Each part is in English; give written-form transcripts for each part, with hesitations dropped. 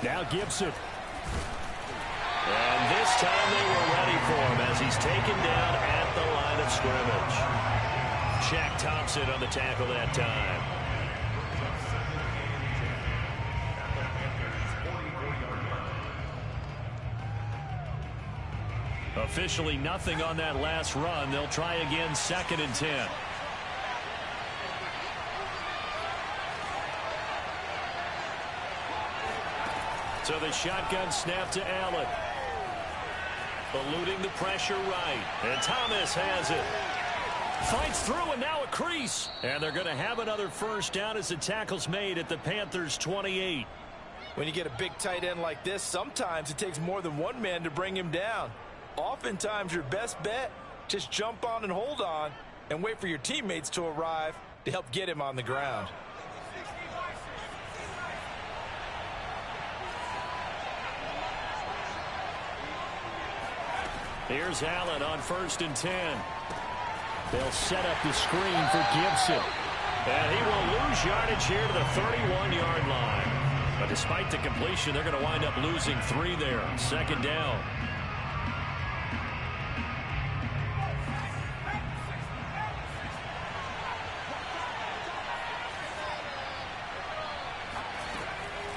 Now Gibson. And this time they were ready for him as he's taken down at the line of scrimmage. Shaq Thompson on the tackle that time. Officially nothing on that last run. They'll try again, 2nd and 10. So the shotgun snap to Allen. Eluding the pressure right. And Thomas has it. Fights through and now a crease. And they're going to have another first down as the tackle's made at the Panthers' 28. When you get a big tight end like this, sometimes it takes more than one man to bring him down. Oftentimes your best bet, just jump on and hold on and wait for your teammates to arrive to help get him on the ground. Here's Allen on 1st and 10. They'll set up the screen for Gibson. And he will lose yardage here to the 31-yard line. But despite the completion, they're going to wind up losing 3 there. 2nd down.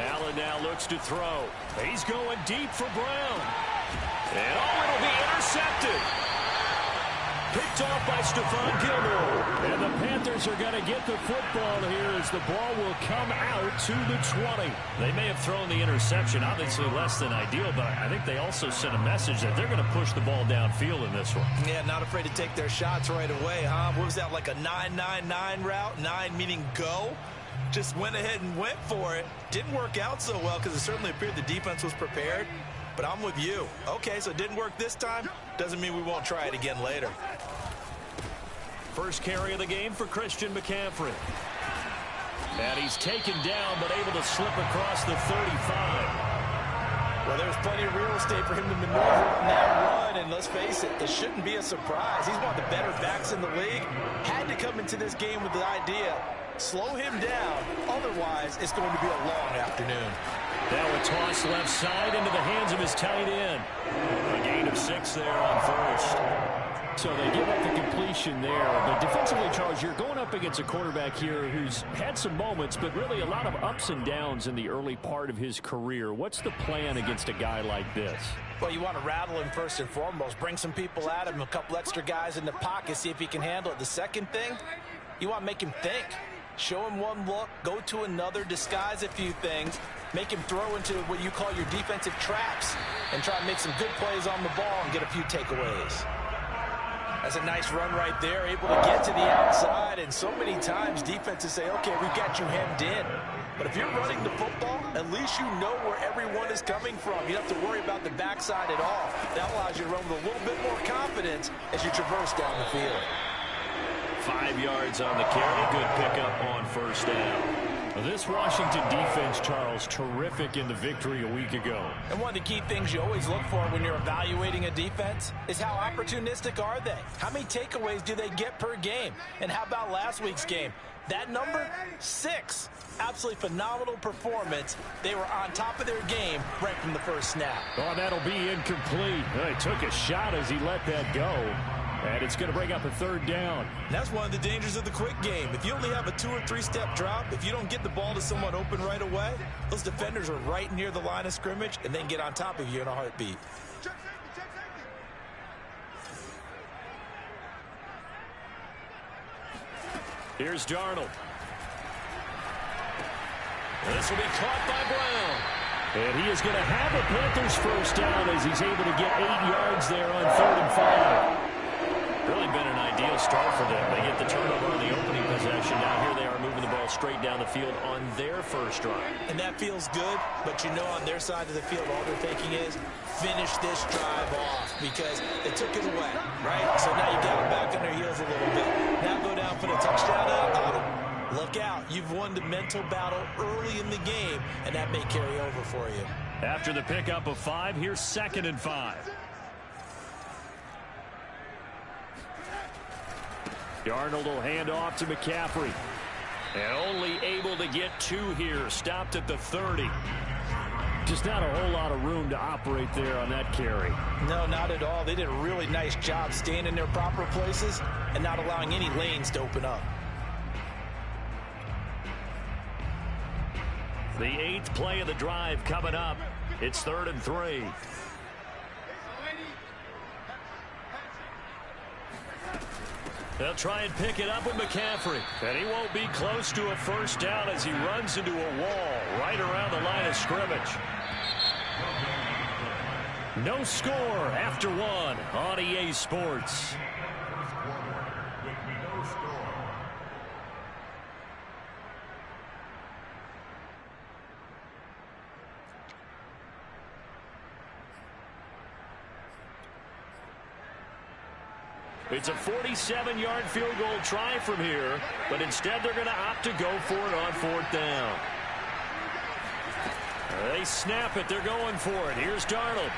Allen now looks to throw. He's going deep for Brown. And it'll be intercepted. Picked off by Stephon Gilmore. And the Panthers are going to get the football here as the ball will come out to the 20. They may have thrown the interception, obviously less than ideal, but I think they also sent a message that they're going to push the ball downfield in this one. Yeah, not afraid to take their shots right away, huh? What was that, like a 9-9-9 route? 9 meaning go? Just went ahead and went for it. Didn't work out so well because it certainly appeared the defense was prepared. But I'm with you. Okay, so it didn't work this time. Doesn't mean we won't try it again later. First carry of the game for Christian McCaffrey. And he's taken down but able to slip across the 35. Well, there's plenty of real estate for him to maneuver in that run. And let's face it, it shouldn't be a surprise. He's one of the better backs in the league. Had to come into this game with the idea, slow him down. Otherwise, it's going to be a long afternoon. Now a toss left side into the hands of his tight end. A gain of 6 there on 1st. So they give up the completion there. But defensively, Charles, you're going up against a quarterback here who's had some moments, but really a lot of ups and downs in the early part of his career. What's the plan against a guy like this? Well, you want to rattle him first and foremost. Bring some people at him, a couple extra guys in the pocket, see if he can handle it. The second thing, you want to make him think. Show him one look, go to another, disguise a few things, make him throw into what you call your defensive traps, and try to make some good plays on the ball and get a few takeaways. That's a nice run right there, able to get to the outside, and so many times defenses say, okay, we've got you hemmed in. But if you're running the football, at least you know where everyone is coming from. You don't have to worry about the backside at all. That allows you to run with a little bit more confidence as you traverse down the field. 5 yards on the carry. Good pickup on 1st down. This Washington defense, Charles, terrific in the victory a week ago. And one of the key things you always look for when you're evaluating a defense is how opportunistic are they? How many takeaways do they get per game? And how about last week's game? That number, 6. Absolutely phenomenal performance. They were on top of their game right from the first snap. Oh, that'll be incomplete. He took a shot as he let that go. And it's going to bring up a 3rd down. That's one of the dangers of the quick game. If you only have a 2- or 3-step drop, if you don't get the ball to someone open right away, those defenders are right near the line of scrimmage and then get on top of you in a heartbeat. Here's Darnold. This will be caught by Brown. And he is going to have a Panthers first down as he's able to get 8 yards there on 3rd and 5. Really been an ideal start for them. They get the turnover on the opening possession. Now here they are moving the ball straight down the field on their first drive. And that feels good, but you know on their side of the field all they're thinking is finish this drive off because they took it away, right? So now you got them back on their heels a little bit. Now go down for the touchdown. Look out. You've won the mental battle early in the game, and that may carry over for you. After the pickup of 5, here's 2nd and 5. Darnold will hand off to McCaffrey. And only able to get 2 here. Stopped at the 30. Just not a whole lot of room to operate there on that carry. No, not at all. They did a really nice job staying in their proper places and not allowing any lanes to open up. The 8th play of the drive coming up. It's 3rd and 3. They'll try and pick it up with McCaffrey. And he won't be close to a first down as he runs into a wall right around the line of scrimmage. No score after 1 on EA Sports. It's a 47-yard field goal try from here, but instead they're going to opt to go for it on 4th down. They snap it. They're going for it. Here's Darnold.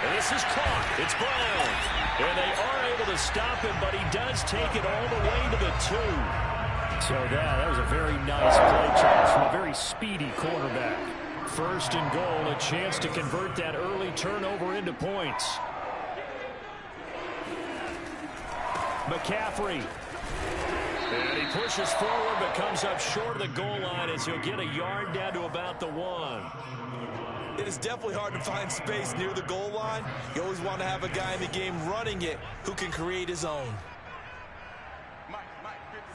And this is caught. It's Brown. And they are able to stop him, but he does take it all the way to the 2. So that was a very nice play, Charles, from a very speedy quarterback. 1st and goal, a chance to convert that early turnover into points. McCaffrey. And he pushes forward but comes up short of the goal line as he'll get a yard down to about the 1. It is definitely hard to find space near the goal line. You always want to have a guy in the game running it who can create his own. Mike,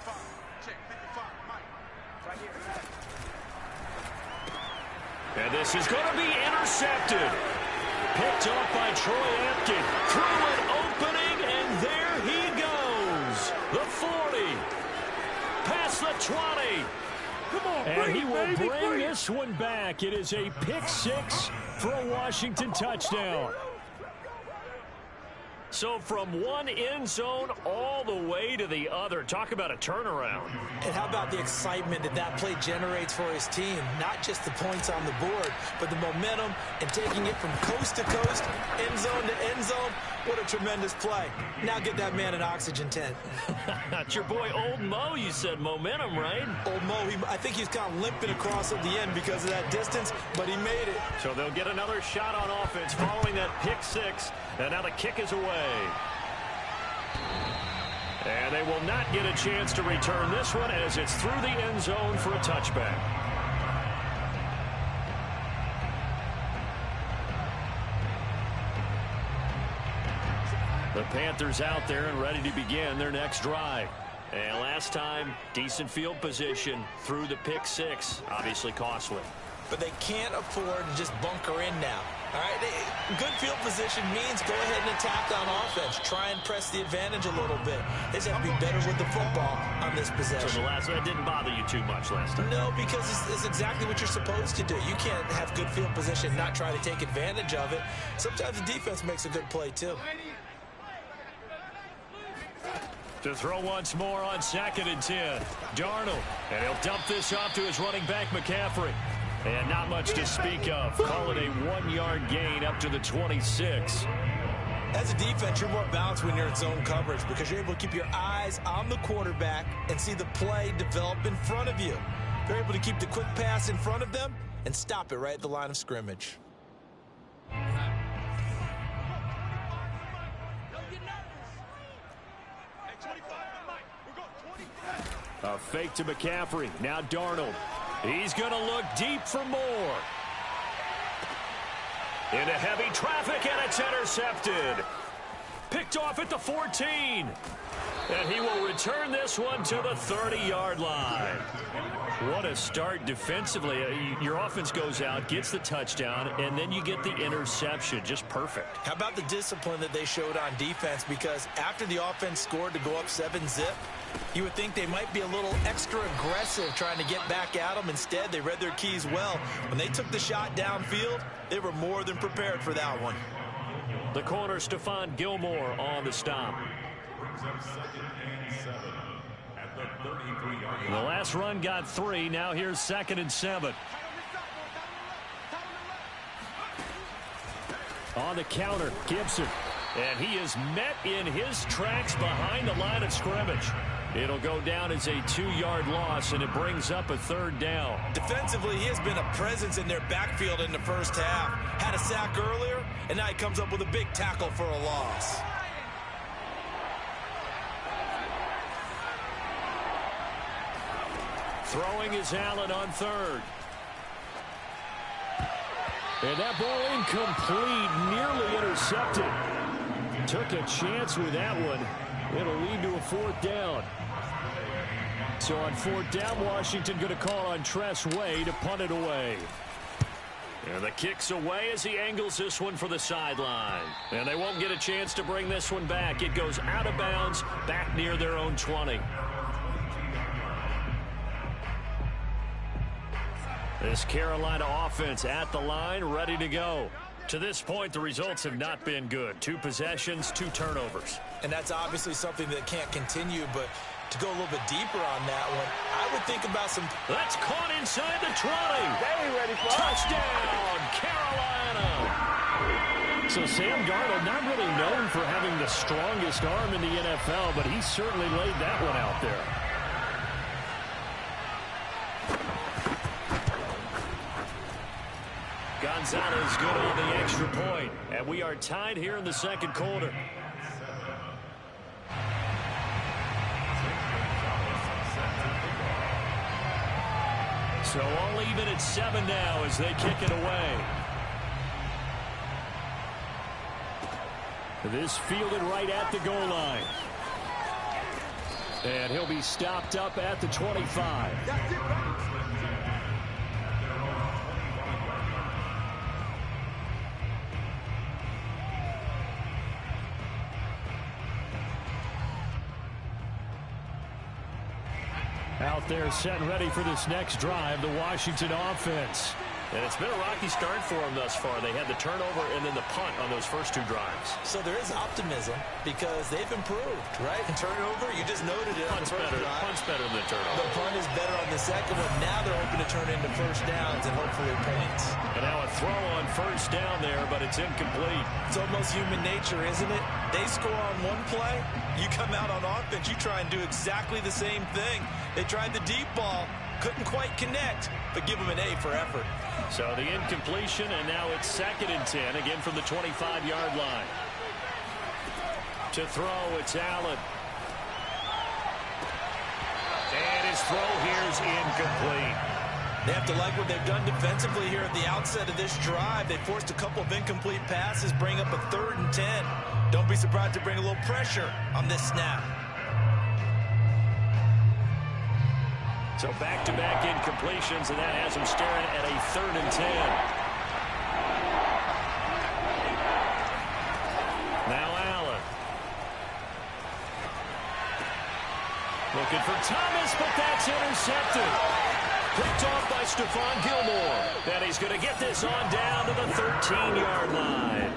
55. Check, 55, Mike. Right here. And this is going to be intercepted. Picked off by Troy Apken. Through an opening, and there he goes. The 40. Past the 20. Come on, and he will bring this one back. It is a pick 6 for a Washington touchdown. So from one end zone all the way to the other. Talk about a turnaround. And how about the excitement that that play generates for his team? Not just the points on the board, but the momentum and taking it from coast to coast, end zone to end zone. What a tremendous play. Now get that man an oxygen tent. That's your boy Old Mo. You said momentum, right? Old Mo, I think he's kind of limping across at the end because of that distance, but he made it. So they'll get another shot on offense following that pick 6. And now the kick is away. And they will not get a chance to return this one as it's through the end zone for a touchback. The Panthers out there and ready to begin their next drive. And last time, decent field position through the pick 6. Obviously costly. But they can't afford to just bunker in now. All right, good field position means go ahead and attack on offense. Try and press the advantage a little bit. They just have to be better with the football on this possession. So that didn't bother you too much last time? No, because it's exactly what you're supposed to do. You can't have good field position and not try to take advantage of it. Sometimes the defense makes a good play, too. To throw once more on 2nd and 10. Darnold. And he'll dump this off to his running back, McCaffrey. And not much to speak of. Call it a 1-yard gain up to the 26. As a defense, you're more balanced when you're in zone coverage because you're able to keep your eyes on the quarterback and see the play develop in front of you. They're able to keep the quick pass in front of them and stop it right at the line of scrimmage. A fake to McCaffrey. Now Darnold. He's going to look deep for more. Into heavy traffic, and it's intercepted. Picked off at the 14. And he will return this one to the 30-yard line. What a start defensively. Your offense goes out, gets the touchdown, and then you get the interception. Just perfect. How about the discipline that they showed on defense? Because after the offense scored to go up 7-zip, you would think they might be a little extra aggressive trying to get back at them. Instead, they read their keys well. When they took the shot downfield, they were more than prepared for that one. The corner, Stephon Gilmore, on the stop. The last run got 3. Now here's 2nd and 7. On the counter, Gibson. And he is met in his tracks behind the line of scrimmage. It'll go down as a 2-yard loss, and it brings up a 3rd down. Defensively, he has been a presence in their backfield in the first half. Had a sack earlier, and now he comes up with a big tackle for a loss. Throwing is Allen on 3rd. And that ball incomplete, nearly intercepted. Took a chance with that one. It'll lead to a 4th down. So on 4th down, Washington going to call on Tress Way to punt it away. And the kick's away as he angles this one for the sideline. And they won't get a chance to bring this one back. It goes out of bounds, back near their own 20. This Carolina offense at the line, ready to go. To this point, the results have not been good. 2 possessions, 2 turnovers. And that's obviously something that can't continue, but to go a little bit deeper on that one, I would think about some... That's caught inside the 20. Very ready for Touchdown, Carolina. So Sam Darnold, not really known for having the strongest arm in the NFL, but he certainly laid that one out there. Gonzalez good on the extra point, and we are tied here in the 2nd quarter. So all even at 7 now as they kick it away. This fielded right at the goal line. And he'll be stopped up at the 25. Out there set and ready for this next drive, the Washington offense. And it's been a rocky start for them thus far. They had the turnover and then the punt on those first 2 drives. So there is optimism because they've improved, right? And turnover, you just noted it. Punt's better than the turnover. The punt is better on the second one. Now they're hoping to turn into first downs and hopefully points. And now a throw on first down there, but it's incomplete. It's almost human nature, isn't it? They score on one play, you come out on offense, you try and do exactly the same thing. They tried the deep ball, couldn't quite connect, but give them an A for effort. So the incompletion, and now it's 2nd and 10, again from the 25-yard line. To throw, it's Allen. And his throw here is incomplete. They have to like what they've done defensively here at the outset of this drive. They forced a couple of incomplete passes, bring up a 3rd and 10. Don't be surprised to bring a little pressure on this snap. So back-to-back incompletions, and that has them staring at a 3rd and 10. Now Allen. Looking for Thomas, but that's intercepted. Picked off by Stephon Gilmore. And he's going to get this on down to the 13-yard line.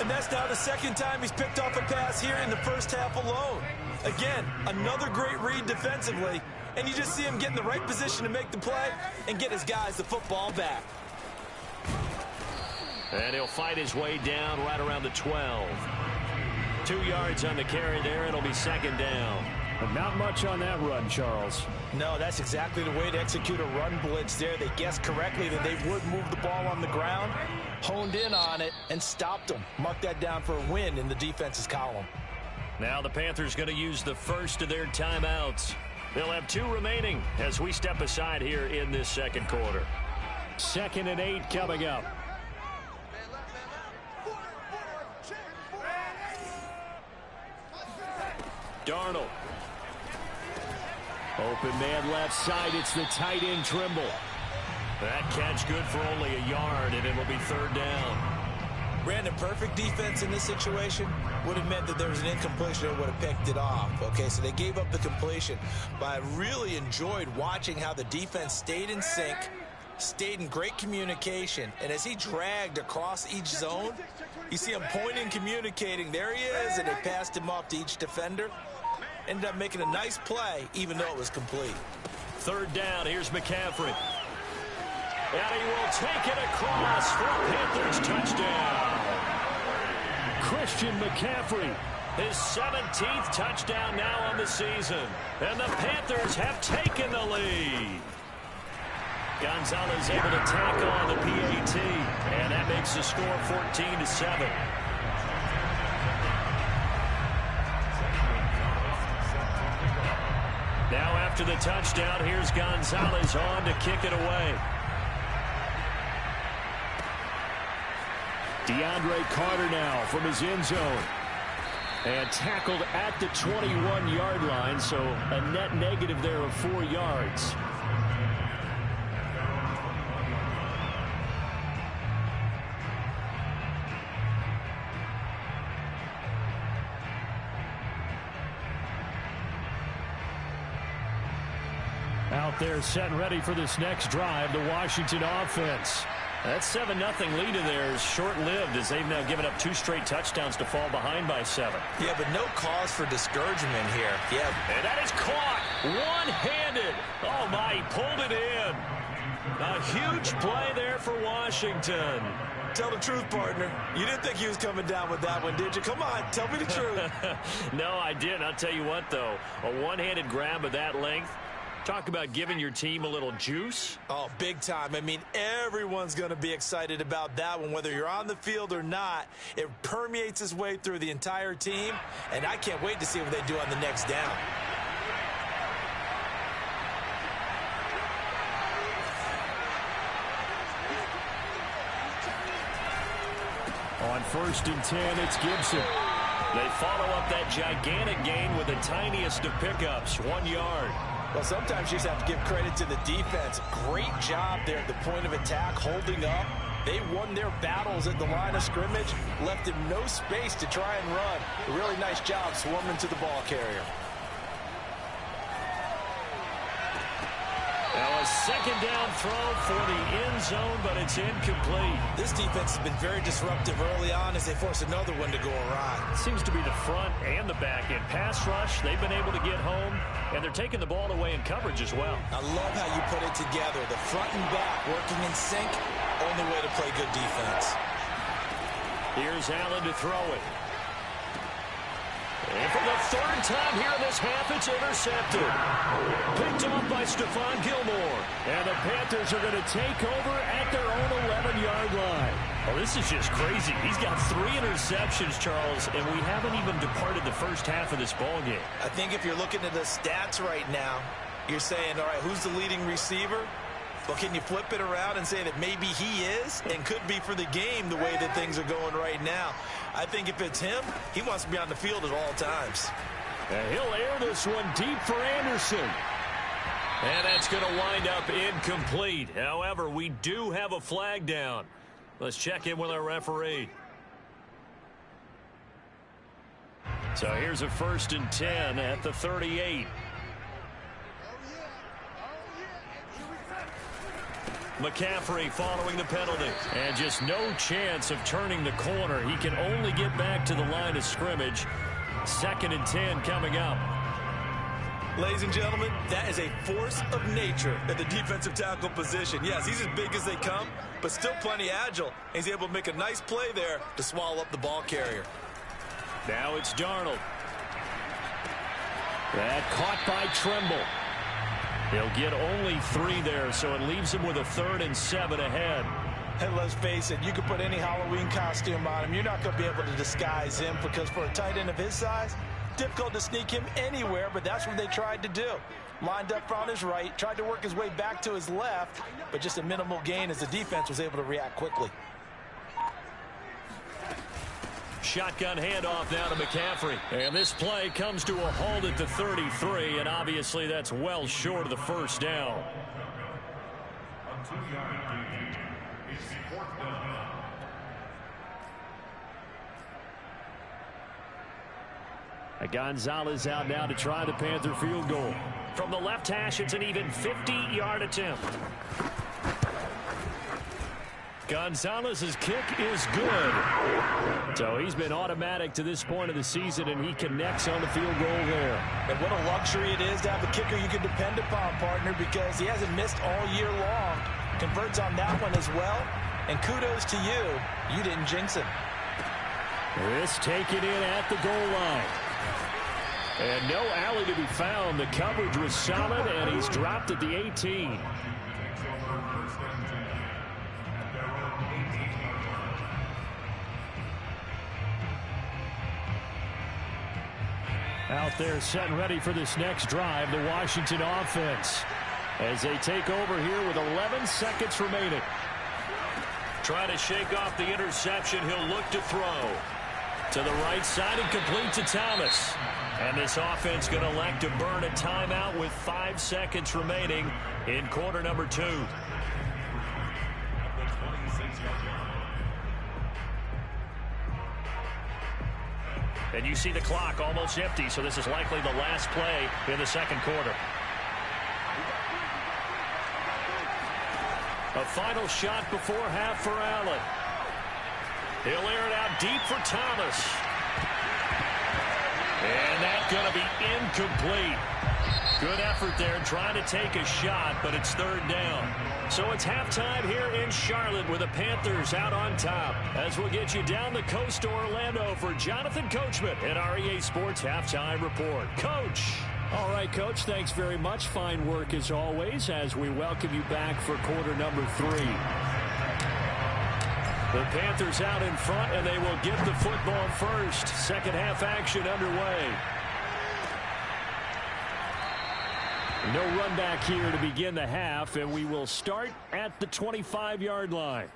And that's now the 2nd time he's picked off a pass here in the first half alone. Again, another great read defensively. And you just see him get in the right position to make the play and get his guys the football back. And he'll fight his way down right around the 12. 2 yards on the carry there. It'll be 2nd down. But not much on that run, Charles. No, that's exactly the way to execute a run blitz there. They guessed correctly that they would move the ball on the ground, honed in on it, and stopped them. Mark that down for a win in the defense's column. Now the Panthers going to use the first of their timeouts. They'll have 2 remaining as we step aside here in this 2nd quarter. 2nd and 8 coming up. Darnold. Open man left side. It's the tight end Trimble. That catch good for only a yard, and it'll be 3rd down. Brandon, perfect defense in this situation would have meant that there was an incompletion that would have picked it off. Okay, so they gave up the completion. But I really enjoyed watching how the defense stayed in sync, stayed in great communication. And as he dragged across each zone, you see him pointing, communicating. There he is, and they passed him off to each defender. Ended up making a nice play, even though it was complete. 3rd down, here's McCaffrey. And he will take it across for a Panthers touchdown. Christian McCaffrey His 17th touchdown now on the season. And the Panthers have taken the lead. Gonzalez able to tack on the PAT. And that makes the score 14-7. Now after the touchdown, here's Gonzalez on to kick it away. DeAndre Carter now from his end zone. And tackled at the 21-yard line, so a net negative there of 4 yards. Out there set and ready for this next drive, the Washington offense. That 7-0 lead of theirs short-lived as they've now given up 2 straight touchdowns to fall behind by 7. Yeah, but no cause for discouragement here. Yeah. And that is caught one-handed. Oh, my, he pulled it in. A huge play there for Washington. Tell the truth, partner. You didn't think he was coming down with that one, did you? Come on, tell me the truth. No, I didn't. I'll tell you what, though. A one-handed grab of that length. Talk about giving your team a little juice. Oh, big time. I mean, everyone's going to be excited about that one, whether you're on the field or not. It permeates its way through the entire team, and I can't wait to see what they do on the next down. On 1st and 10, it's Gibson. They follow up that gigantic gain with the tiniest of pickups, 1 yard. Well, sometimes you just have to give credit to the defense. Great job there at the point of attack, holding up. They won their battles at the line of scrimmage, left him no space to try and run. A really nice job swarming to the ball carrier. Now a 2nd down throw for the end zone, but it's incomplete. This defense has been very disruptive early on as they force another one to go awry. Seems to be the front and the back end. Pass rush, they've been able to get home, and they're taking the ball away in coverage as well. I love how you put it together. The front and back working in sync, only way to play good defense. Here's Allen to throw it. And for the 3rd time here in this half, it's intercepted. Picked off by Stephon Gilmore. And the Panthers are going to take over at their own 11-yard line. Oh, this is just crazy. He's got 3 interceptions, Charles, and we haven't even departed the first half of this ball game. I think if you're looking at the stats right now, you're saying, all right, who's the leading receiver? Well, can you flip it around and say that maybe he is and could be for the game the way that things are going right now? I think if it's him, he wants to be on the field at all times. And he'll air this one deep for Anderson. And that's going to wind up incomplete. However, we do have a flag down. Let's check in with our referee. So here's a 1st and 10 at the 38. McCaffrey following the penalty. And just no chance of turning the corner. He can only get back to the line of scrimmage. 2nd and 10 coming up. Ladies and gentlemen, that is a force of nature at the defensive tackle position. Yes, he's as big as they come, but still plenty agile. He's able to make a nice play there to swallow up the ball carrier. Now it's Darnold. That caught by Tremble. He'll get only 3 there, so it leaves him with a 3rd and 7 ahead. And let's face it, you can put any Halloween costume on him. You're not going to be able to disguise him because for a tight end of his size, difficult to sneak him anywhere, but that's what they tried to do. Lined up on his right, tried to work his way back to his left, but just a minimal gain as the defense was able to react quickly. Shotgun handoff now to McCaffrey. And this play comes to a halt at the 33, and obviously that's well short of the 1st down. Gonzalez out now to try the Panther field goal. From the left hash, it's an even 50-yard attempt. Gonzalez's kick is good. So he's been automatic to this point of the season, and he connects on the field goal there. And what a luxury it is to have a kicker you can depend upon, partner, because he hasn't missed all year long. Converts on that one as well. And kudos to you. You didn't jinx him. This taken in at the goal line. And no alley to be found. The coverage was solid, and he's dropped at the 18. Out there set and ready for this next drive, the Washington offense, as they take over here with 11 seconds remaining. Trying to shake off the interception. He'll look to throw to the right side and complete to Thomas. And this offense going to elect to burn a timeout with 5 seconds remaining in quarter number 2. And you see the clock almost empty, so this is likely the last play in the second quarter. A final shot before half for Allen. He'll air it out deep for Thomas. And that's going to be incomplete. Good effort there trying to take a shot, but it's third down. So it's halftime here in Charlotte with the Panthers out on top. As we'll get you down the coast to Orlando for Jonathan Coachman at our EA Sports Halftime Report. Coach. All right, Coach, thanks very much. Fine work as always as we welcome you back for quarter number 3. The Panthers out in front, and they will get the football first. Second half action underway. No run back here to begin the half, and we will start at the 25-yard line.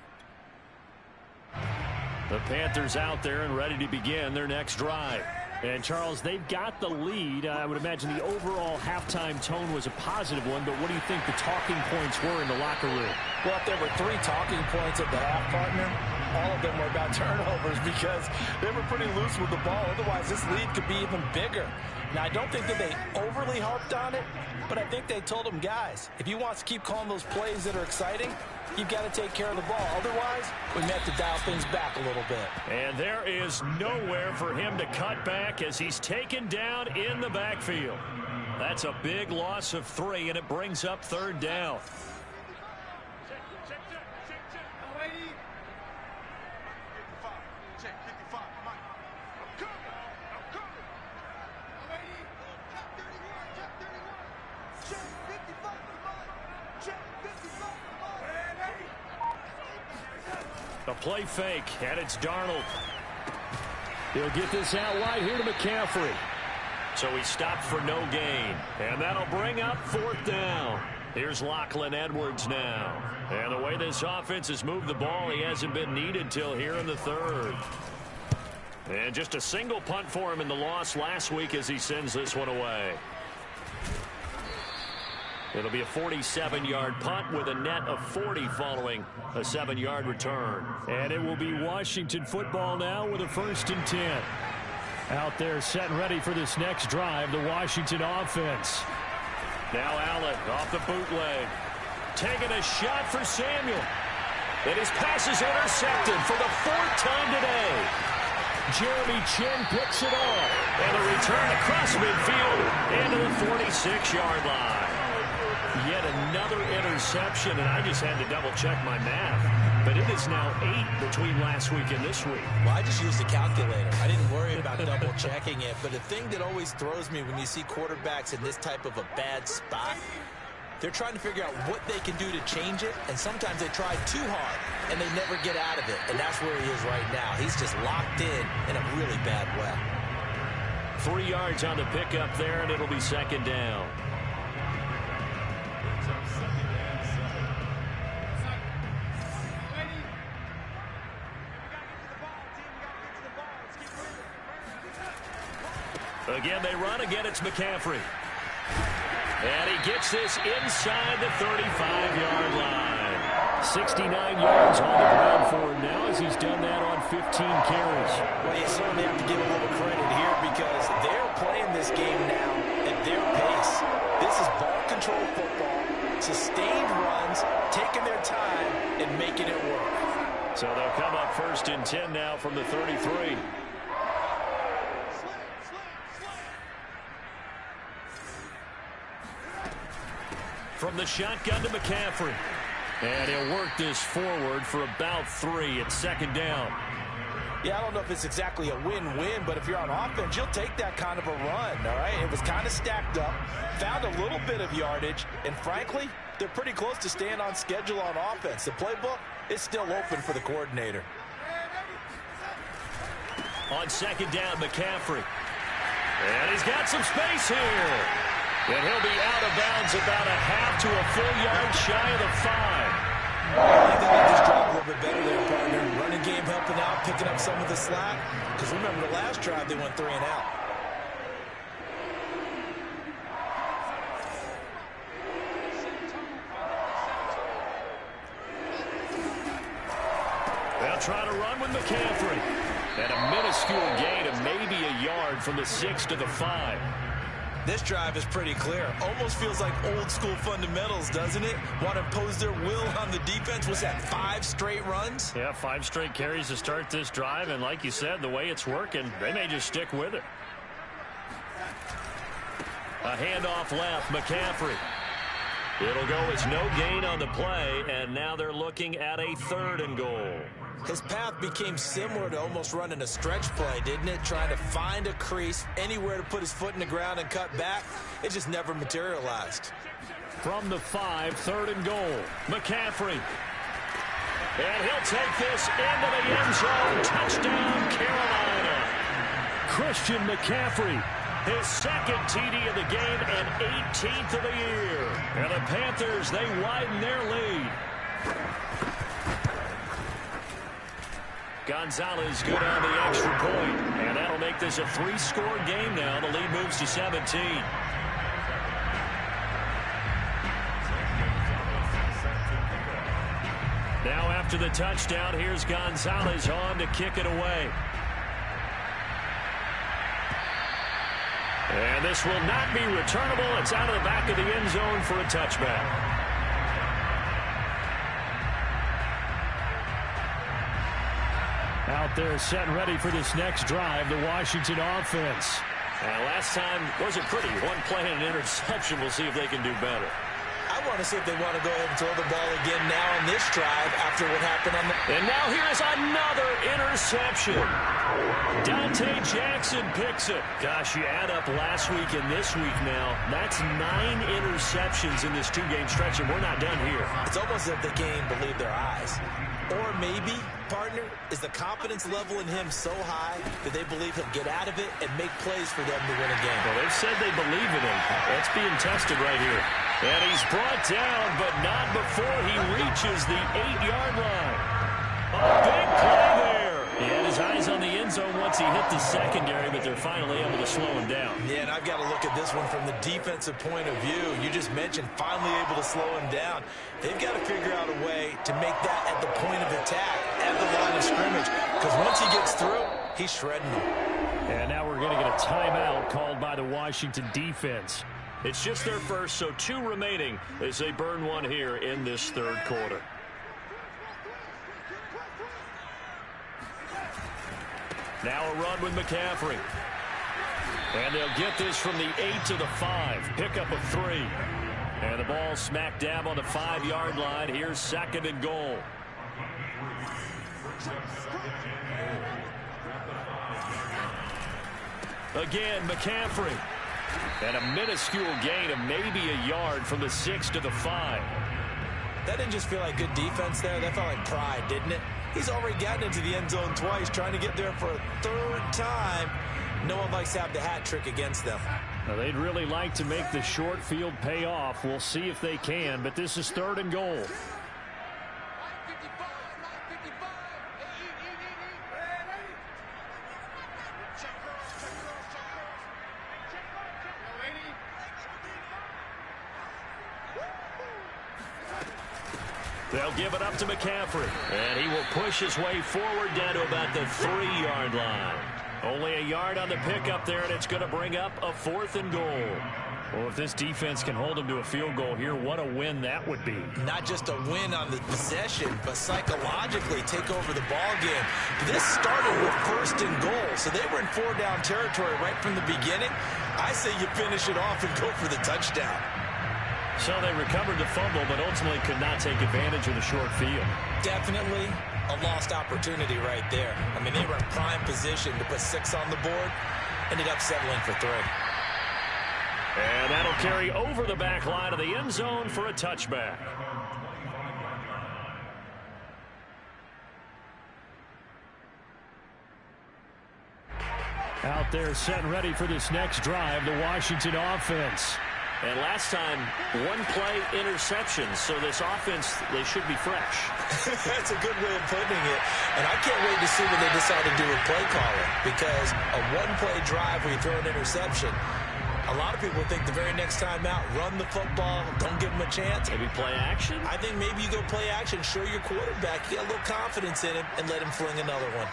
The Panthers out there and ready to begin their next drive. And, Charles, they've got the lead. I would imagine the overall halftime tone was a positive one, but what do you think the talking points were in the locker room? Well, if there were 3 talking points at the half, partner, all of them were about turnovers because they were pretty loose with the ball. Otherwise, this lead could be even bigger. Now, I don't think that they overly harped on it, but I think they told them, guys, if you want to keep calling those plays that are exciting, you've got to take care of the ball. Otherwise, we may have to dial things back a little bit. And there is nowhere for him to cut back as he's taken down in the backfield. That's a big loss of 3, and it brings up third down. A play fake, and it's Darnold. He'll get this out wide here to McCaffrey. So he stopped for no gain, and that'll bring up fourth down. Here's Lachlan Edwards now. And the way this offense has moved the ball, he hasn't been needed till here in the third. And just a single punt for him in the loss last week as he sends this one away. It'll be a 47-yard punt with a net of 40 following a 7-yard return. And it will be Washington football now with a 1st and 10. Out there set and ready for this next drive, the Washington offense. Now Allen off the bootleg. Taking a shot for Samuel. And his pass is intercepted for the 4th time today. Jeremy Chin picks it off. And a return across midfield into the 46-yard line. Yet another interception, and I just had to double-check my math. But it is now 8 between last week and this week. Well, I just used a calculator. I didn't worry about double-checking it. But the thing that always throws me when you see quarterbacks in this type of a bad spot, they're trying to figure out what they can do to change it, and sometimes they try too hard, and they never get out of it. And that's where he is right now. He's just locked in a really bad way. 3 yards on the pickup there, and it'll be second down. Again, they run. Again, it's McCaffrey. And he gets this inside the 35-yard line. 69 yards on the ground for him now as he's done that on 15 carries. Well, you certainly have to give a little credit here because they're playing this game now at their pace. This is ball control football, sustained runs, taking their time, and making it work. So they'll come up 1st and 10 now from the 33. From the shotgun to McCaffrey. And he'll work this forward for about 3 at second down. Yeah, I don't know if it's exactly a win-win, but if you're on offense, you'll take that kind of a run, all right? It was kind of stacked up, found a little bit of yardage, and frankly, they're pretty close to staying on schedule on offense. The playbook is still open for the coordinator. On second down, McCaffrey. And he's got some space here. And he'll be out of bounds about a half to a full yard shy of the 5. I think they just dropped a little bit better there, partner. Running game helping out, picking up some of the slack. Because remember, the last drive, they went 3 and out. They'll try to run with McCaffrey. And a minuscule gain of maybe a yard from the 6 to the 5. This drive is pretty clear. Almost feels like old school fundamentals, doesn't it? Want to impose their will on the defense. Was that 5 straight runs? Yeah, 5 straight carries to start this drive. And like you said, the way it's working, they may just stick with it. A handoff left, McCaffrey. It'll go as no gain on the play, and now they're looking at a 3rd and goal. His path became similar to almost running a stretch play, didn't it? Trying to find a crease, anywhere to put his foot in the ground and cut back. It just never materialized. From the 5, 3rd and goal. McCaffrey. And he'll take this into the end zone. Touchdown, Carolina. Christian McCaffrey. His 2nd TD of the game and 18th of the year. And the Panthers, they widen their lead. Gonzalez good on the extra point. And that'll make this a 3-score game now. The lead moves to 17. Now after the touchdown, here's Gonzalez on to kick it away. And this will not be returnable. It's out of the back of the end zone for a touchback. Out there set and ready for this next drive, the Washington offense. Last time wasn't pretty. 1 play and an interception. We'll see if they can do better. I want to see if they want to go ahead and throw the ball again now on this drive after what happened on the... And now here's another interception. Dante Jackson picks it. Gosh, you add up last week and this week now. That's 9 interceptions in this 2-game stretch, and we're not done here. It's almost as if they can't even believe their eyes. Or maybe, partner, is the confidence level in him so high that they believe he'll get out of it and make plays for them to win a game. Well, they've said they believe in him. That's being tested right here. And he's brought down, but not before he reaches the 8-yard line. A big play there. He had his eyes on the end zone once he hit the secondary, but they're finally able to slow him down. Yeah, and I've got to look at this one from the defensive point of view. You just mentioned finally able to slow him down. They've got to figure out a way to make that at the point of attack, at the line of scrimmage, because once he gets through, he's shredding them. And now we're going to get a timeout called by the Washington defense. It's just their first, so 2 remaining as they burn one here in this 3rd quarter. Now a run with McCaffrey. And they'll get this from the 8 to the 5. Pickup of 3. And the ball smack dab on the 5-yard line. Here's 2nd and goal. Again, McCaffrey. And a minuscule gain of maybe a yard from the 6 to the 5. That didn't just feel like good defense there. That felt like pride, didn't it? He's already gotten into the end zone twice, trying to get there for a 3rd time. No one likes to have the hat trick against them. Now, they'd really like to make the short field pay off. We'll see if they can, but this is 3rd and goal. They'll give it up to McCaffrey. And he will push his way forward down to about the 3-yard line. Only a yard on the pickup there, and it's going to bring up a 4th and goal. Well, if this defense can hold them to a field goal here, what a win that would be. Not just a win on the possession, but psychologically take over the ball game. This started with 1st and goal, so they were in 4-down territory right from the beginning. I say you finish it off and go for the touchdown. So they recovered the fumble, but ultimately could not take advantage of the short field. Definitely. a lost opportunity right there. I mean, they were in prime position to put 6 on the board. Ended up settling for 3. And that'll carry over the back line of the end zone for a touchback. Out there set and ready for this next drive, the Washington offense. And last time, 1-play interception. So this offense, they should be fresh. That's a good way of putting it. And I can't wait to see what they decide to do with play calling. Because a 1-play drive where you throw an interception, a lot of people think the very next time out, run the football, don't give them a chance. Maybe play action? I think maybe you go play action, show your quarterback, you get a little confidence in him, and let him fling another one.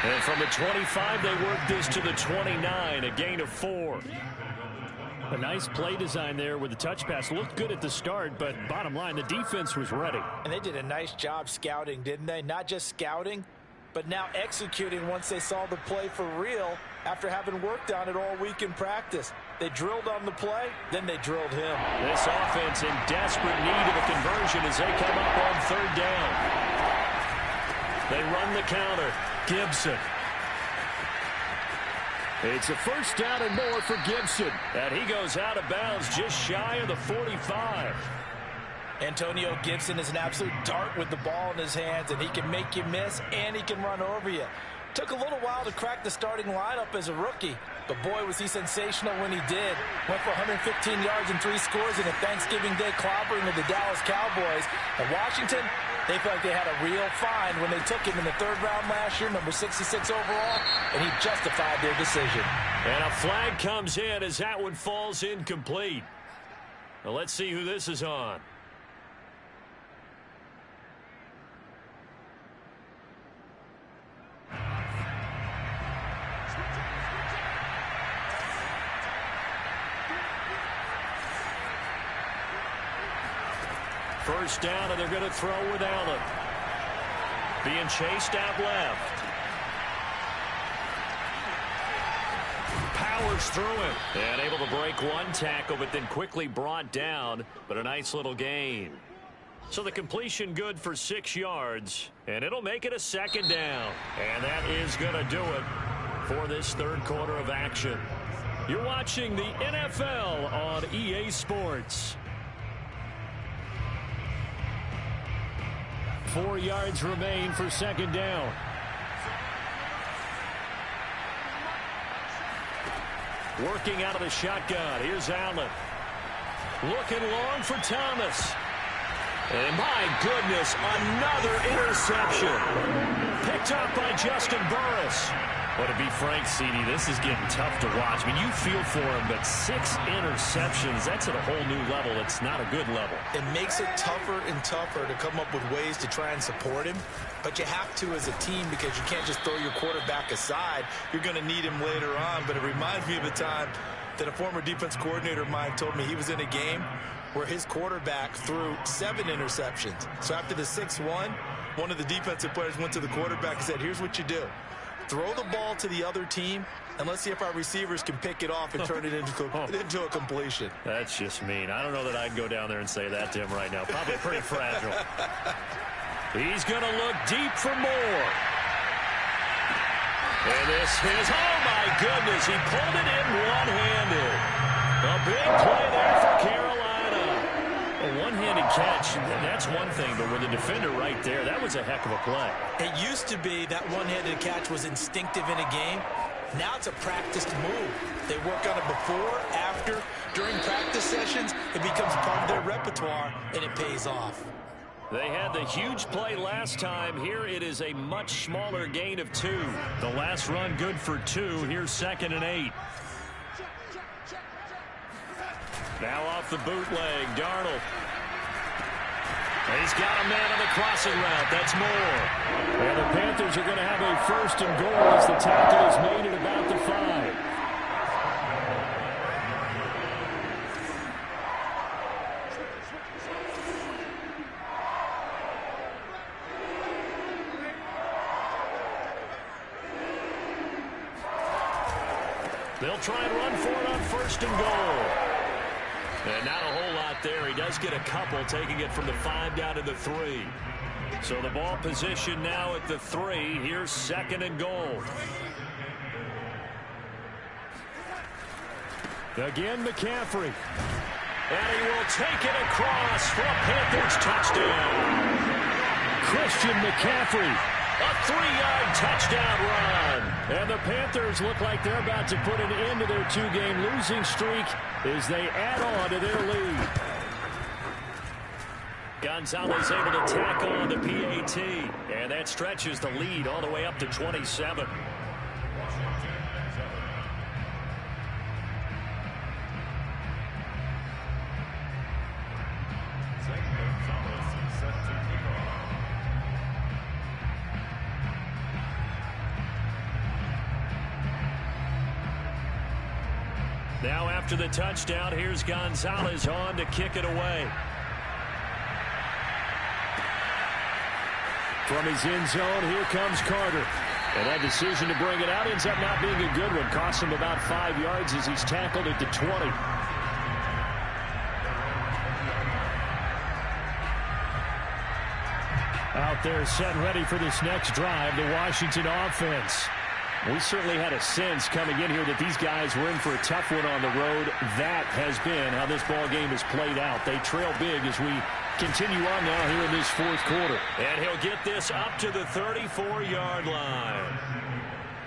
And from the 25, they work this to the 29, a gain of 4. A nice play design there with the touch pass. Looked good at the start, but bottom line, the defense was ready. And they did a nice job scouting, didn't they? Not just scouting, but now executing once they saw the play for real after having worked on it all week in practice. They drilled on the play, then they drilled him. This offense in desperate need of a conversion as they come up on 3rd down. They run the counter. Gibson. It's a 1st down and more for Gibson. And he goes out of bounds just shy of the 45. Antonio Gibson is an absolute dart with the ball in his hands, and he can make you miss, and he can run over you. Took a little while to crack the starting lineup as a rookie, but boy, was he sensational when he did. Went for 115 yards and 3 scores in a Thanksgiving Day clobbering of the Dallas Cowboys. And Washington, they felt like they had a real find when they took him in the 3rd round last year, number 66 overall, and he justified their decision. And a flag comes in as that one falls incomplete. Now let's see who this is on. First down, and they're going to throw with Allen. Being chased out left. Powers through him. And able to break one tackle, but then quickly brought down. But a nice little gain. So the completion good for 6 yards. And it'll make it a 2nd down. And that is going to do it for this 3rd quarter of action. You're watching the NFL on EA Sports. 4 yards remain for 2nd down. Working out of the shotgun. Here's Allen. Looking long for Thomas. And my goodness, another interception. Picked up by Justin Burris. Well, to be frank, CD, this is getting tough to watch. I mean, you feel for him, but 6 interceptions, that's at a whole new level. It's not a good level. It makes it tougher and tougher to come up with ways to try and support him. But you have to as a team because you can't just throw your quarterback aside. You're going to need him later on. But it reminds me of a time that a former defense coordinator of mine told me he was in a game where his quarterback threw 7 interceptions. So after the 6-1, one of the defensive players went to the quarterback and said, here's what you do. Throw the ball to the other team, and let's see if our receivers can pick it off and turn it into a completion. That's just mean. I don't know that I'd go down there and say that to him right now. Probably pretty fragile. He's going to look deep for more. And this is, oh my goodness, he pulled it in one-handed. A big play there for Carolina. A one-handed catch, that's one thing, but with a defender right there, that was a heck of a play. It used to be that one-handed catch was instinctive in a game. Now it's a practiced move. They work on it before, after, during practice sessions. It becomes part of their repertoire, and it pays off. They had the huge play last time. Here it is a much smaller gain of 2. The last run good for 2. Here's 2nd and 8. Now off the bootleg, Darnold. He's got a man on the crossing route. That's more. And the Panthers are going to have a 1st and goal as the tackle is made at about the 5. They'll try and run for it on 1st and goal. And not a whole lot there. He does get a couple, taking it from the 5 down to the 3. So the ball position now at the 3. Here's 2nd and goal. Again, McCaffrey. And he will take it across for a Panthers touchdown. Christian McCaffrey. A 3-yard touchdown run. And the Panthers look like they're about to put an end to their 2-game losing streak as they add on to their lead. Gonzalez able to tack on the PAT. And that stretches the lead all the way up to 27. Now after the touchdown, here's Gonzalez on to kick it away. From his end zone, here comes Carter. And that decision to bring it out ends up not being a good one. Costs him about 5 yards as he's tackled at the 20. Out there set ready for this next drive, the Washington offense. We certainly had a sense coming in here that these guys were in for a tough one on the road. That has been how this ball game has played out. They trail big as we continue on now here in this 4th quarter. And he'll get this up to the 34-yard line.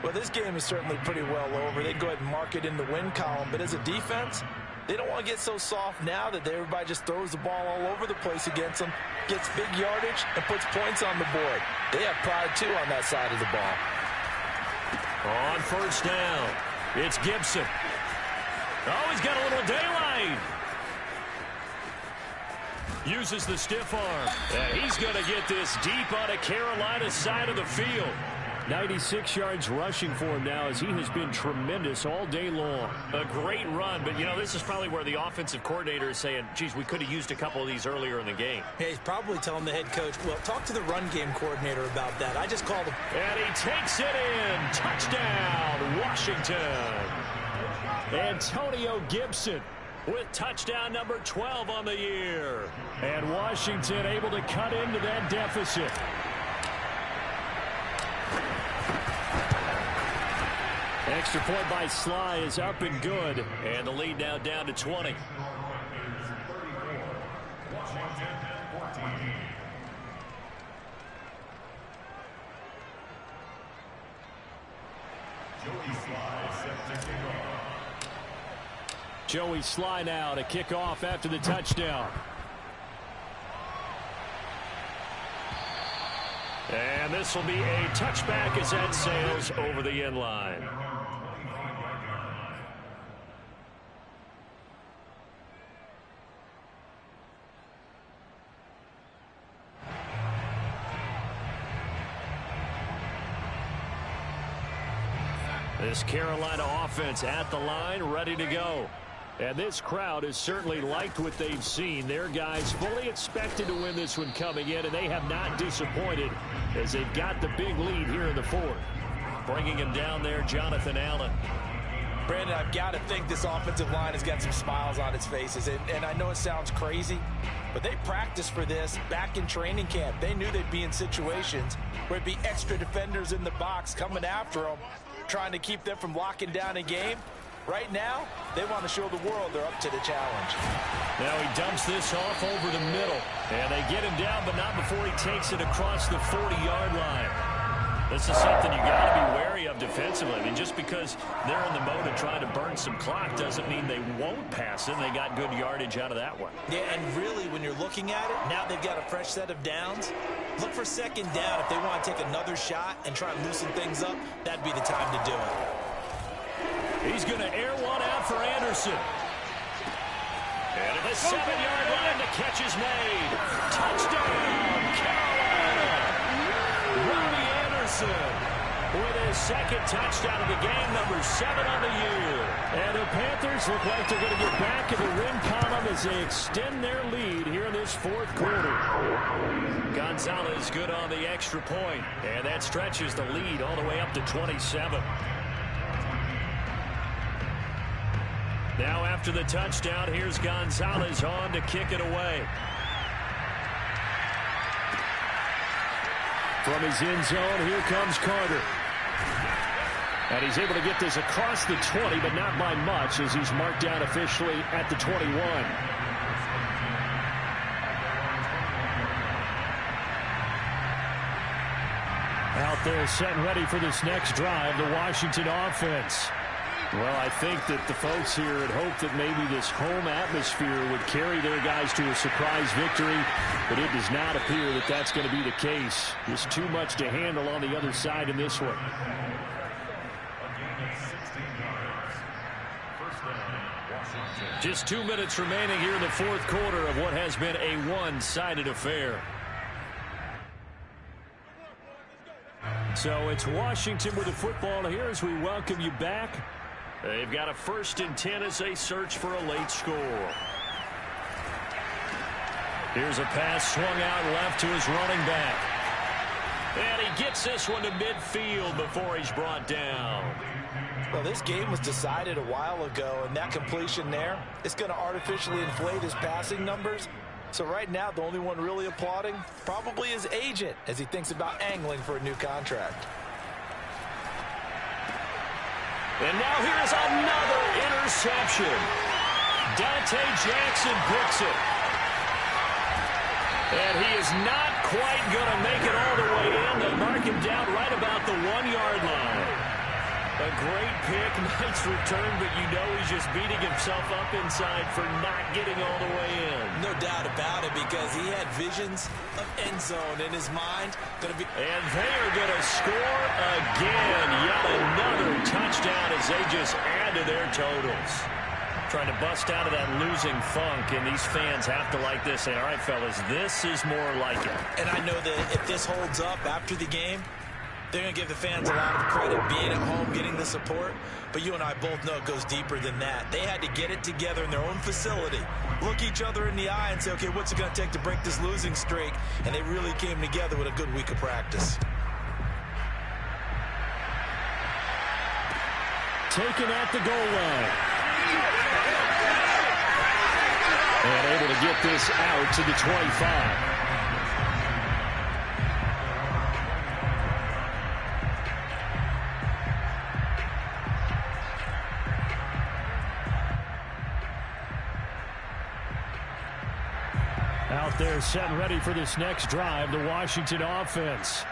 Well, this game is certainly pretty well over. They'd go ahead and mark it in the win column. But as a defense, they don't want to get so soft now that everybody just throws the ball all over the place against them, gets big yardage, and puts points on the board. They have pride, too, on that side of the ball. On 1st down, it's Gibson. Oh, he's got a little daylight. Uses the stiff arm. And he's going to get this deep on a Carolina side of the field. 96 yards rushing for him now as he has been tremendous all day long. A great run, but, you know, this is probably where the offensive coordinator is saying, geez, we could have used a couple of these earlier in the game. Yeah, he's probably telling the head coach, well, talk to the run game coordinator about that. I just called him. And he takes it in. Touchdown, Washington. Antonio Gibson with touchdown number 12 on the year. And Washington able to cut into that deficit. Extra point by Sly is up and good. And the lead now down to 20. Joey Sly now to kick off after the touchdown. And this will be a touchback as that sails over the end line. This Carolina offense at the line, ready to go. And this crowd has certainly liked what they've seen. Their guys fully expected to win this one coming in, and they have not disappointed as they've got the big lead here in the 4th. Bringing him down there, Jonathan Allen. Brandon, I've got to think this offensive line has got some smiles on its faces. And I know it sounds crazy, but they practiced for this back in training camp. They knew they'd be in situations where it'd be extra defenders in the box coming after them, trying to keep them from locking down a game. Right now, they want to show the world they're up to the challenge. Now he dumps this off over the middle. And they get him down, but not before he takes it across the 40-yard line. This is something you got to be wary of defensively. I mean, just because they're in the mode of trying to burn some clock doesn't mean they won't pass it. They got good yardage out of that one. Yeah, and really, when you're looking at it, now they've got a fresh set of downs. Look for 2nd down. If they want to take another shot and try and loosen things up, that'd be the time to do it. He's going to air one out for Anderson. And at the 7-yard line, the catch is made. Touchdown, Carolina. Robbie Anderson with his 2nd touchdown of the game, number 7 on the year. And the Panthers look like they're going to get back in the win column as they extend their lead here in this 4th quarter. Gonzalez good on the extra point, and that stretches the lead all the way up to 27. Now after the touchdown, here's Gonzalez on to kick it away. From his end zone, here comes Carter. And he's able to get this across the 20, but not by much, as he's marked down officially at the 21. Out there set and ready for this next drive, the Washington offense. Well, I think that the folks here had hoped that maybe this home atmosphere would carry their guys to a surprise victory, but it does not appear that that's going to be the case. Just too much to handle on the other side in this one. Just 2 minutes remaining here in the fourth quarter of what has been a one-sided affair. So it's Washington with the football here as we welcome you back. They've got a 1st and 10 as they search for a late score. Here's a pass swung out left to his running back. And he gets this one to midfield before he's brought down. Well, this game was decided a while ago, and that completion there is going to artificially inflate his passing numbers. So right now, the only one really applauding probably his agent as he thinks about angling for a new contract. And now here's another interception. Dante Jackson picks it. And he is not quite going to make it all the way in. They mark him down right about the 1-yard line. A great pick, nice return, but you know he's just beating himself up inside for not getting all the way in. No doubt about it, because he had visions of end zone in his mind. And they are going to score again. Yet another touchdown as they just add to their totals. Trying to bust out of that losing funk, and these fans have to like this. Say, all right, fellas, this is more like it. And I know that if this holds up after the game, they're going to give the fans a lot of credit being at home, getting the support. But you and I both know it goes deeper than that. They had to get it together in their own facility, look each other in the eye and say, okay, what's it going to take to break this losing streak? And they really came together with a good week of practice. Taken at the goal line. And able to get this out to the 25. Out there set and ready for this next drive, the Washington offense.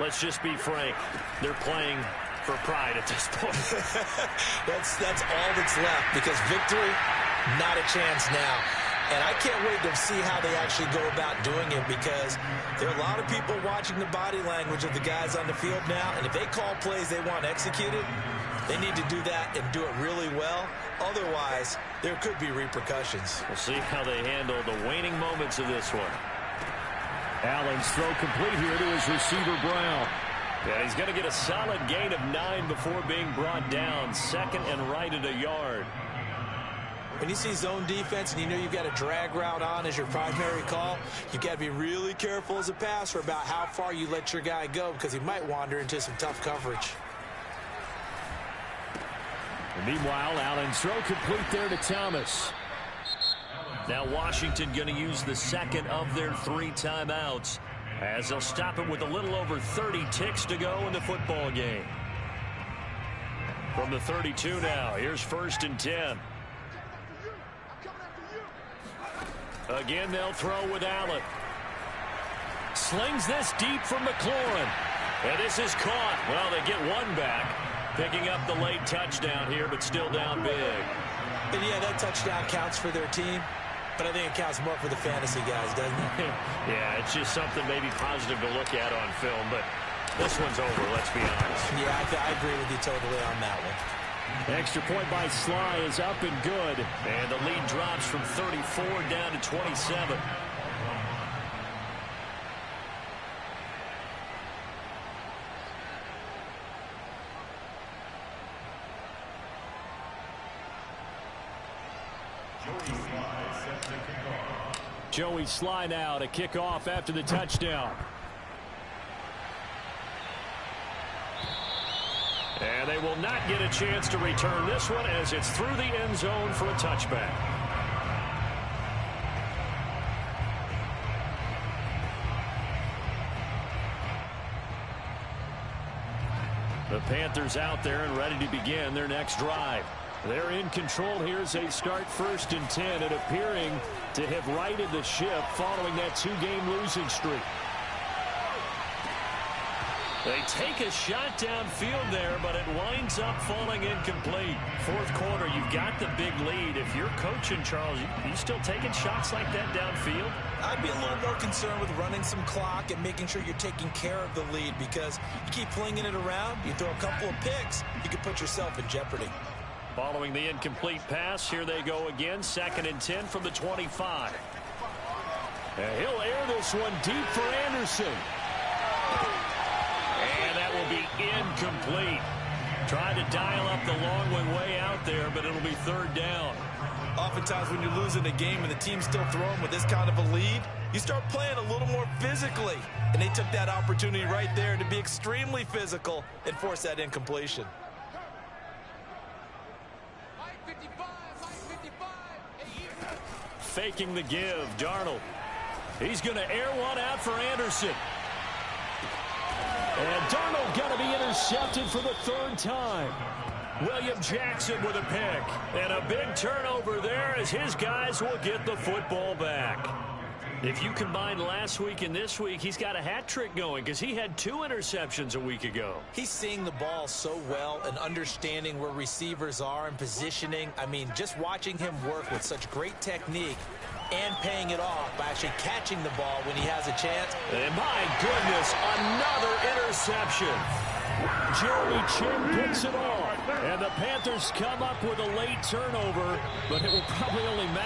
Let's just be frank. They're playing for pride at this point. That's all that's left, because victory, not a chance now. And I can't wait to see how they actually go about doing it, because there are a lot of people watching the body language of the guys on the field now, and if they call plays they want executed, they need to do that and do it really well. Otherwise, there could be repercussions. We'll see how they handle the waning moments of this one. Allen's throw complete here to his receiver, Brown. Yeah, he's going to get a solid gain of 9 before being brought down. 2nd and right at a yard. When you see zone defense and you know you've got a drag route on as your primary call, you've got to be really careful as a passer about how far you let your guy go, because he might wander into some tough coverage. Meanwhile, Allen's throw complete there to Thomas. Now Washington going to use the 2nd of their 3 timeouts, as they'll stop it with a little over 30 ticks to go in the football game. From the 32 now, here's 1st and 10. Again, they'll throw with Allen. Slings this deep from McLaurin. And this is caught. Well, they get one back. Picking up the late touchdown here, but still down big. And yeah, that touchdown counts for their team, but I think it counts more for the fantasy guys, doesn't it? Yeah, it's just something maybe positive to look at on film, but this one's over, let's be honest. Yeah, I agree with you totally on that one. Extra point by Sly is up and good. And the lead drops from 34 down to 27. Joey Sly now to kick off after the touchdown. And they will not get a chance to return this one as it's through the end zone for a touchback. The Panthers out there and ready to begin their next drive. They're in control here as they start 1st and 10 and appearing to have righted the ship following that 2-game losing streak. They take a shot downfield there, but it winds up falling incomplete. 4th quarter, you've got the big lead. If you're coaching, Charles, you still taking shots like that downfield? I'd be a little more concerned with running some clock and making sure you're taking care of the lead, because you keep flinging it around, you throw a couple of picks, you could put yourself in jeopardy. Following the incomplete pass, here they go again. 2nd and 10 from the 25. And he'll air this one deep for Anderson. And that will be incomplete. Tried to dial up the long one way out there, but it'll be 3rd down. Oftentimes when you're losing a game and the team's still throwing with this kind of a lead, you start playing a little more physically. And they took that opportunity right there to be extremely physical and force that incompletion. Faking the give, Darnold. He's going to air one out for Anderson. And Darnold going to be intercepted for the 3rd time. William Jackson with a pick. And a big turnover there as his guys will get the football back. If you combine last week and this week, he's got a hat trick going because he had 2 interceptions a week ago. He's seeing the ball so well and understanding where receivers are and positioning. I mean, just watching him work with such great technique and paying it off by actually catching the ball when he has a chance. And my goodness, another interception. Jeremy Chin picks it off. And the Panthers come up with a late turnover, but it will probably only matter.